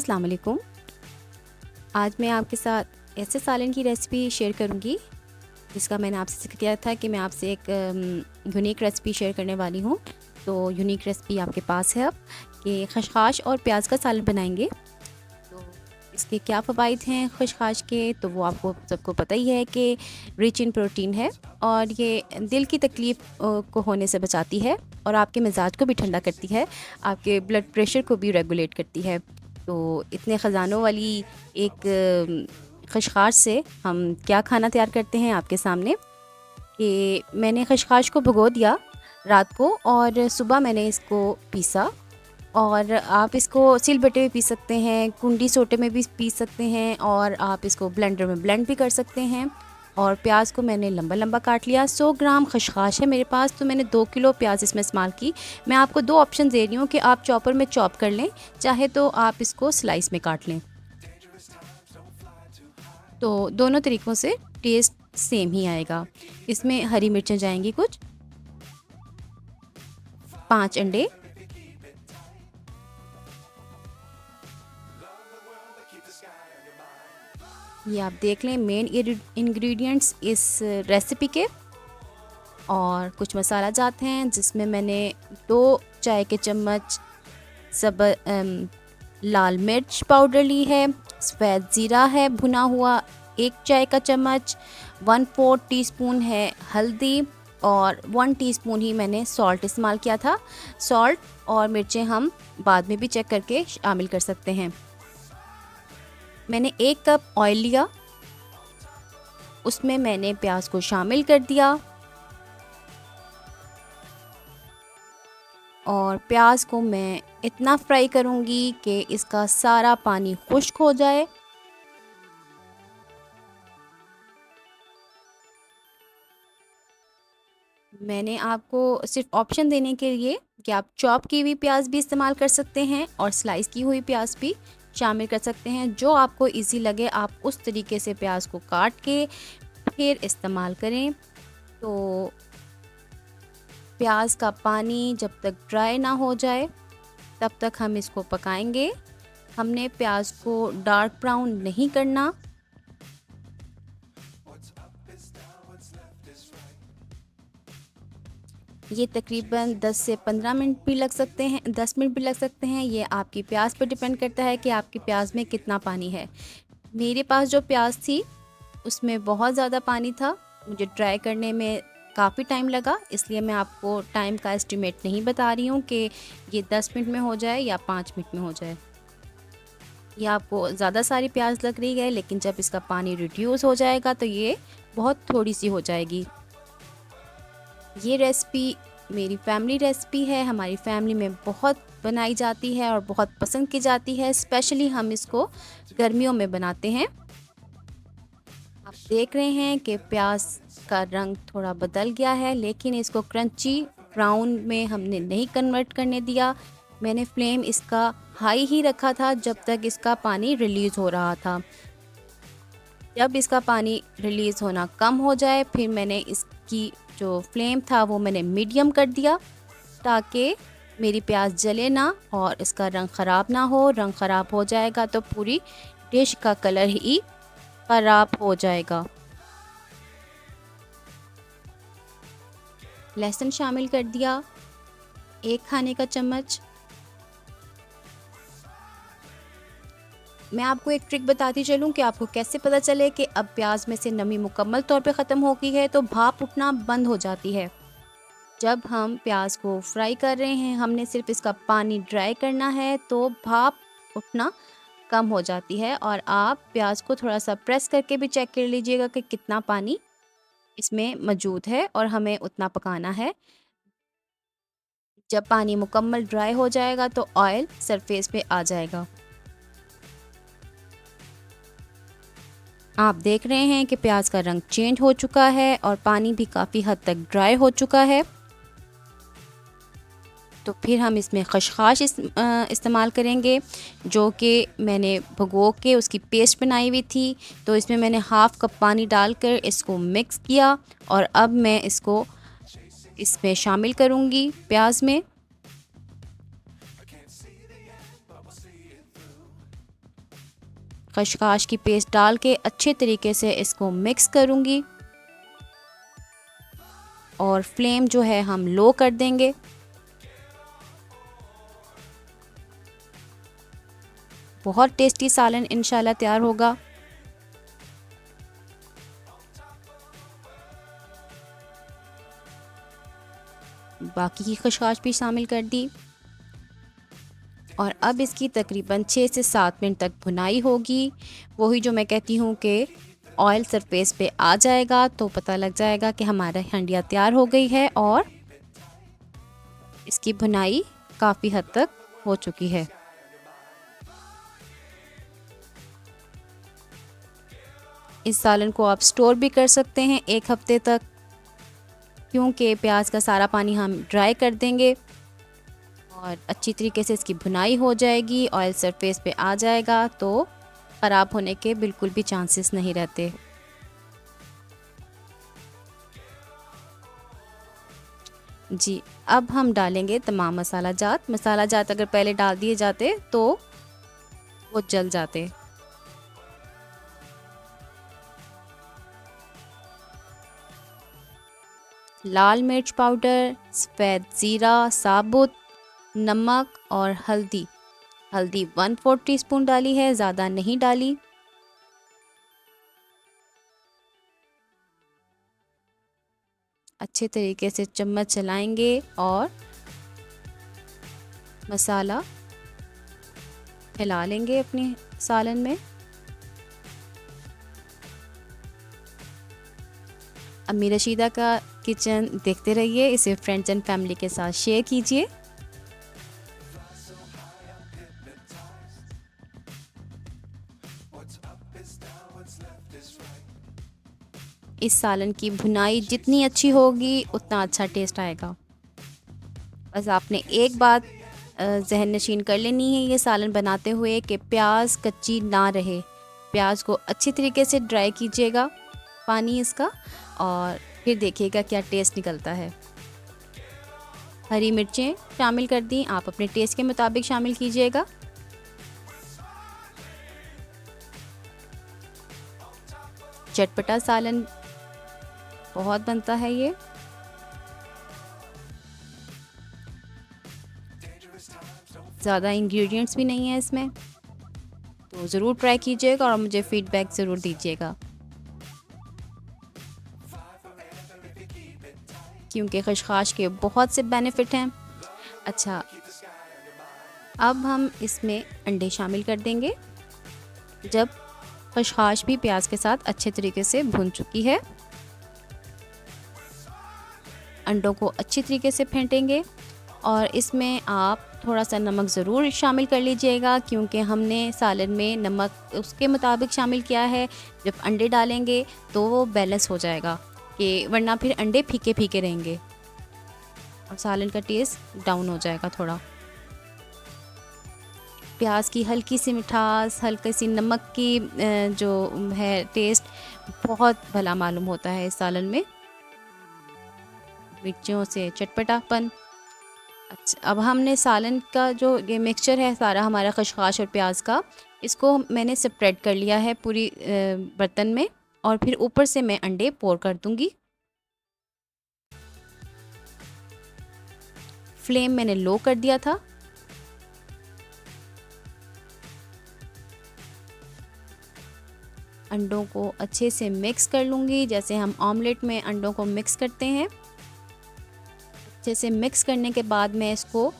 अस्सलाम वालेकुम। आज मैं आपके साथ ऐसे सालन की रेसिपी शेयर करूंगी जिसका मैंने आपसे ज़िक्र किया था कि मैं आपसे एक यूनिक रेसिपी शेयर करने वाली हूँ। तो यूनिक रेसिपी आपके पास है अब कि खशखाश और प्याज का सालन बनाएंगे। तो इसके क्या फ़वाइद हैं खशखाश के, तो वो आपको सबको पता ही है कि रिच इन प्रोटीन है और ये दिल की तकलीफ़ को होने से बचाती है और आपके मिजाज को भी ठंडा करती है, आपके ब्लड प्रेशर को भी रेगुलेट करती है। तो इतने ख़जानों वाली एक खशखाश से हम क्या खाना तैयार करते हैं आपके सामने कि मैंने खशखाश को भिगो दिया रात को और सुबह मैंने इसको पीसा। और आप इसको सिलबट्टे में पी सकते हैं, कुंडी सोटे में भी पी सकते हैं और आप इसको ब्लेंडर में ब्लेंड भी कर सकते हैं। और प्याज को मैंने लंबा लंबा काट लिया। 100 ग्राम खशखाश है मेरे पास, तो मैंने 2 किलो प्याज इसमें इस्तेमाल की। मैं आपको 2 ऑप्शन दे रही हूँ कि आप चॉपर में चॉप कर लें, चाहे तो आप इसको स्लाइस में काट लें। तो दोनों तरीक़ों से टेस्ट सेम ही आएगा। इसमें हरी मिर्चें जाएंगी कुछ, 5 अंडे, ये आप देख लें मेन इंग्रेडिएंट्स इस रेसिपी के। और कुछ मसाला जाते हैं जिसमें मैंने 2 चाय के चम्मच सब लाल मिर्च पाउडर ली है, सफ़ेद ज़ीरा है भुना हुआ 1 चाय का चम्मच, 1/4 टीस्पून है हल्दी और 1 टीस्पून ही मैंने सॉल्ट इस्तेमाल किया था। सॉल्ट और मिर्चें हम बाद में भी चेक करके शामिल कर सकते हैं। मैंने 1 कप ऑयल लिया, उसमें मैंने प्याज को शामिल कर दिया और प्याज को मैं इतना फ्राई करूंगी कि इसका सारा पानी खुश्क हो जाए। मैंने आपको सिर्फ ऑप्शन देने के लिए कि आप चॉप की हुई प्याज भी इस्तेमाल कर सकते हैं और स्लाइस की हुई प्याज भी शामिल कर सकते हैं। जो आपको इजी लगे आप उस तरीके से प्याज को काट के फिर इस्तेमाल करें। तो प्याज का पानी जब तक ड्राई ना हो जाए तब तक हम इसको पकाएंगे। हमने प्याज को डार्क ब्राउन नहीं करना। ये तकरीबन 10 से 15 मिनट भी लग सकते हैं, 10 मिनट भी लग सकते हैं। ये आपकी प्याज पर डिपेंड करता है कि आपकी प्याज में कितना पानी है। मेरे पास जो प्याज थी उसमें बहुत ज़्यादा पानी था, मुझे ड्राई करने में काफ़ी टाइम लगा, इसलिए मैं आपको टाइम का एस्टिमेट नहीं बता रही हूँ कि ये 10 मिनट में हो जाए या 5 मिनट में हो जाए। ये आपको ज़्यादा सारी प्याज लग रही है, लेकिन जब इसका पानी रिड्यूस हो जाएगा तो ये बहुत थोड़ी सी हो जाएगी। ये रेसिपी मेरी फैमिली रेसिपी है, हमारी फैमिली में बहुत बनाई जाती है और बहुत पसंद की जाती है। स्पेशली हम इसको गर्मियों में बनाते हैं। आप देख रहे हैं कि प्याज का रंग थोड़ा बदल गया है, लेकिन इसको क्रंची ब्राउन में हमने नहीं कन्वर्ट करने दिया। मैंने फ्लेम इसका हाई ही रखा था जब तक इसका पानी रिलीज़ हो रहा था। जब इसका पानी रिलीज़ होना कम हो जाए फिर मैंने इसकी जो फ्लेम था वो मैंने मीडियम कर दिया ताकि मेरी प्याज जले ना और इसका रंग ख़राब ना हो। रंग ख़राब हो जाएगा तो पूरी डिश का कलर ही ख़राब हो जाएगा। लहसुन शामिल कर दिया 1 खाने का चम्मच। मैं आपको एक ट्रिक बताती चलूं कि आपको कैसे पता चले कि अब प्याज में से नमी मुकम्मल तौर पे ख़त्म हो गई है। तो भाप उठना बंद हो जाती है। जब हम प्याज को फ्राई कर रहे हैं, हमने सिर्फ इसका पानी ड्राई करना है, तो भाप उठना कम हो जाती है। और आप प्याज को थोड़ा सा प्रेस करके भी चेक कर लीजिएगा कि कितना पानी इसमें मौजूद है और हमें उतना पकाना है। जब पानी मुकम्मल ड्राई हो जाएगा तो ऑयल सरफेस पे आ जाएगा। आप देख रहे हैं कि प्याज का रंग चेंज हो चुका है और पानी भी काफ़ी हद तक ड्राई हो चुका है। तो फिर हम इसमें खशखाश इस्तेमाल करेंगे, जो कि मैंने भिगो के उसकी पेस्ट बनाई हुई थी। तो इसमें मैंने हाफ़ कप पानी डालकर इसको मिक्स किया और अब मैं इसको इसमें शामिल करूँगी प्याज में। खशखाश की पेस्ट डाल के अच्छे तरीके से इसको मिक्स करूँगी और फ्लेम जो है हम लो कर देंगे। बहुत टेस्टी सालन इंशाल्लाह तैयार होगा। बाकी की खशखाश भी शामिल कर दी और अब इसकी तकरीबन 6 से 7 मिनट तक भुनाई होगी। वही जो मैं कहती हूँ कि ऑयल सरफेस पे आ जाएगा तो पता लग जाएगा कि हमारा हंडिया तैयार हो गई है और इसकी भुनाई काफ़ी हद तक हो चुकी है। इस सालन को आप स्टोर भी कर सकते हैं 1 हफ्ते तक, क्योंकि प्याज का सारा पानी हम ड्राई कर देंगे और अच्छी तरीके से इसकी भुनाई हो जाएगी, ऑयल सरफेस पे आ जाएगा तो ख़राब होने के बिल्कुल भी चांसेस नहीं रहते। जी, अब हम डालेंगे तमाम मसाला जात अगर पहले डाल दिए जाते तो वो जल जाते। लाल मिर्च पाउडर, सफ़ेद ज़ीरा साबुत, नमक और हल्दी 1/4 टीस्पून डाली है, ज़्यादा नहीं डाली। अच्छे तरीके से चम्मच चलाएंगे और मसाला हिला लेंगे अपने सालन में। अम्मी रशीदा का किचन देखते रहिए, इसे फ्रेंड्स एंड फैमिली के साथ शेयर कीजिए। इस सालन की भुनाई जितनी अच्छी होगी उतना अच्छा टेस्ट आएगा। बस आपने एक बात जहन नशीन कर लेनी है ये सालन बनाते हुए कि प्याज कच्ची ना रहे। प्याज को अच्छी तरीके से ड्राई कीजिएगा पानी इसका और फिर देखिएगा क्या टेस्ट निकलता है। हरी मिर्चें शामिल कर दी, आप अपने टेस्ट के मुताबिक शामिल कीजिएगा। चटपटा सालन बहुत बनता है ये। ज़्यादा इंग्रेडिएंट्स भी नहीं है इसमें, तो ज़रूर ट्राई कीजिएगा और मुझे फीडबैक ज़रूर दीजिएगा, क्योंकि खशखाश के बहुत से बेनिफिट हैं। अच्छा, अब हम इसमें अंडे शामिल कर देंगे जब खशखाश भी प्याज के साथ अच्छे तरीके से भुन चुकी है। अंडों को अच्छी तरीके से फेंटेंगे और इसमें आप थोड़ा सा नमक ज़रूर शामिल कर लीजिएगा, क्योंकि हमने सालन में नमक उसके मुताबिक शामिल किया है। जब अंडे डालेंगे तो वो बैलेंस हो जाएगा, कि वरना फिर अंडे फीके फीके रहेंगे और सालन का टेस्ट डाउन हो जाएगा थोड़ा। प्याज की हल्की सी मिठास, हल्की सी नमक की जो है टेस्ट बहुत भला मालूम होता है इस सालन में, मिर्चियों से चटपटापन। अच्छा, अब हमने सालन का जो ये मिक्सचर है सारा हमारा खशखाश और प्याज का, इसको मैंने स्प्रेड कर लिया है पूरी बर्तन में और फिर ऊपर से मैं अंडे पोर कर दूंगी। फ्लेम मैंने लो कर दिया था। अंडों को अच्छे से मिक्स कर लूँगी, जैसे हम ऑमलेट में अंडों को मिक्स करते हैं। अच्छे से मिक्स करने के बाद मैं इसको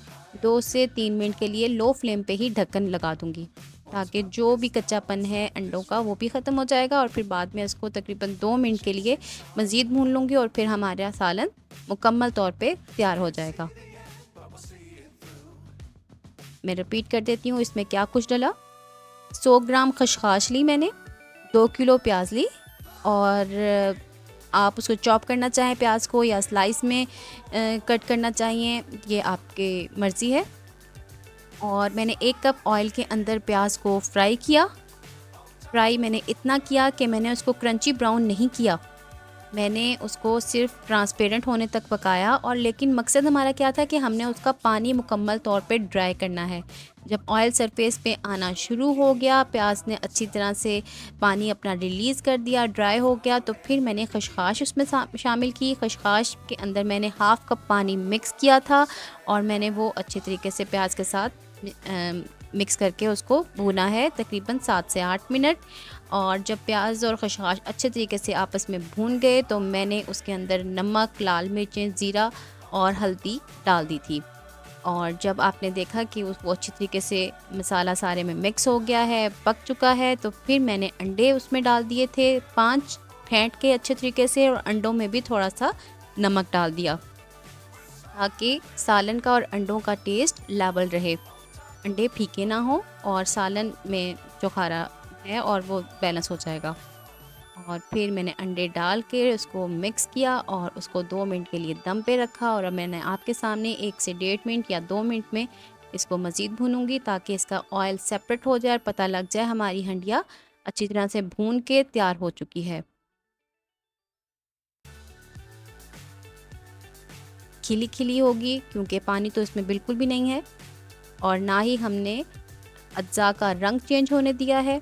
2 से 3 मिनट के लिए लो फ्लेम पे ही ढक्कन लगा दूँगी, ताकि जो भी कच्चापन है अंडों का वो भी ख़त्म हो जाएगा। और फिर बाद में इसको तकरीबन 2 मिनट के लिए मज़ीद भून लूँगी और फिर हमारा सालन मुकम्मल तौर पे तैयार हो जाएगा। मैं रिपीट कर देती हूँ इसमें क्या कुछ डला। 100 ग्राम खशखाश ली मैंने, 2 किलो प्याज ली और आप उसको चॉप करना चाहें प्याज को या स्लाइस में कट करना चाहिए, ये आपके मर्ज़ी है। और मैंने 1 कप ऑयल के अंदर प्याज को फ्राई किया। फ्राई मैंने इतना किया कि मैंने उसको क्रंची ब्राउन नहीं किया, मैंने उसको सिर्फ ट्रांसपेरेंट होने तक पकाया, और लेकिन मकसद हमारा क्या था कि हमने उसका पानी मुकम्मल तौर पे ड्राई करना है। जब ऑयल सरफेस पे आना शुरू हो गया, प्याज ने अच्छी तरह से पानी अपना रिलीज़ कर दिया, ड्राई हो गया, तो फिर मैंने खशखाश उसमें शामिल की। खशखाश के अंदर मैंने हाफ़ कप पानी मिक्स किया था और मैंने वो अच्छे तरीके से प्याज के साथ मिक्स करके उसको भूना है तकरीबन 7 से 8 मिनट। और जब प्याज और खशखाश अच्छे तरीके से आपस में भून गए तो मैंने उसके अंदर नमक, लाल मिर्चें, ज़ीरा और हल्दी डाल दी थी। और जब आपने देखा कि वो अच्छी तरीके से मसाला सारे में मिक्स हो गया है, पक चुका है, तो फिर मैंने अंडे उसमें डाल दिए थे 5 फेंट के अच्छे तरीके से, और अंडों में भी थोड़ा सा नमक डाल दिया ताकि सालन का और अंडों का टेस्ट लेवल रहे, अंडे फीके ना हो और सालन में जो खारा है और वो बैलेंस हो जाएगा। और फिर मैंने अंडे डाल के उसको मिक्स किया और उसको 2 मिनट के लिए दम पे रखा, और अब मैंने आपके सामने 1 से 1.5 मिनट या 2 मिनट में इसको मज़ीद भूनूंगी ताकि इसका ऑयल सेपरेट हो जाए और पता लग जाए हमारी हंडिया अच्छी तरह से भून के तैयार हो चुकी है। खिली खिली होगी क्योंकि पानी तो इसमें बिल्कुल भी नहीं है और ना ही हमने अज्जा का रंग चेंज होने दिया है।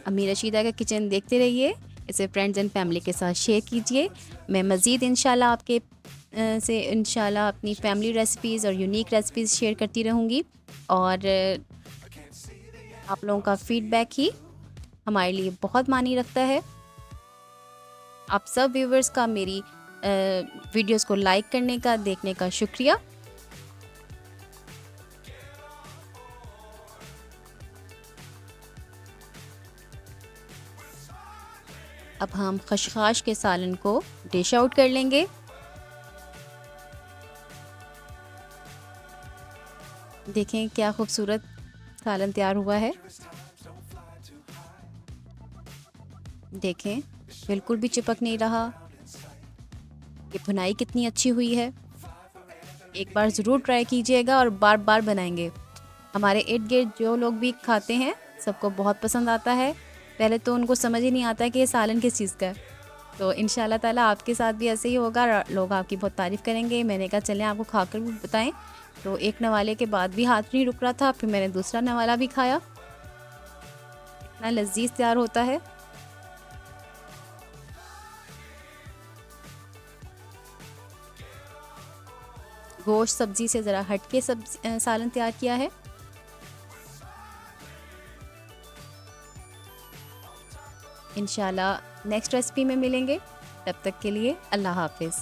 अम्मी रशीदा का किचन देखते रहिए, इसे फ्रेंड्स एंड फैमिली के साथ शेयर कीजिए। मैं मज़ीद इंशाल्लाह आपके से इंशाल्लाह अपनी फैमिली रेसिपीज़ और यूनिक रेसिपीज़ शेयर करती रहूँगी, और आप लोगों का फीडबैक ही हमारे लिए बहुत मानी रखता है। आप सब व्यूवर्स का मेरी वीडियोस को लाइक करने का, देखने का शुक्रिया। अब हम खशखाश के सालन को डिश आउट कर लेंगे। देखें क्या खूबसूरत सालन तैयार हुआ है। देखें बिल्कुल भी चिपक नहीं रहा, ये भुनाई कितनी अच्छी हुई है। एक बार ज़रूर ट्राई कीजिएगा और बार बार बनाएंगे। हमारे इर्द गिर्द जो लोग भी खाते हैं सबको बहुत पसंद आता है। पहले तो उनको समझ ही नहीं आता कि ये सालन किस चीज़ का है। तो इंशाल्लाह ताला आपके साथ भी ऐसे ही होगा, लोग आपकी बहुत तारीफ़ करेंगे। मैंने कहा चलें आपको खाकर भी बताएं। तो एक नवाले के बाद भी हाथ नहीं रुक रहा था, फिर मैंने दूसरा नवाला भी खाया। इतना लजीज तैयार होता है। गोश्त सब्ज़ी से ज़रा हट के सालन तैयार किया है। इंशाल्लाह नेक्स्ट रेसिपी में मिलेंगे, तब तक के लिए अल्लाह हाफिज़।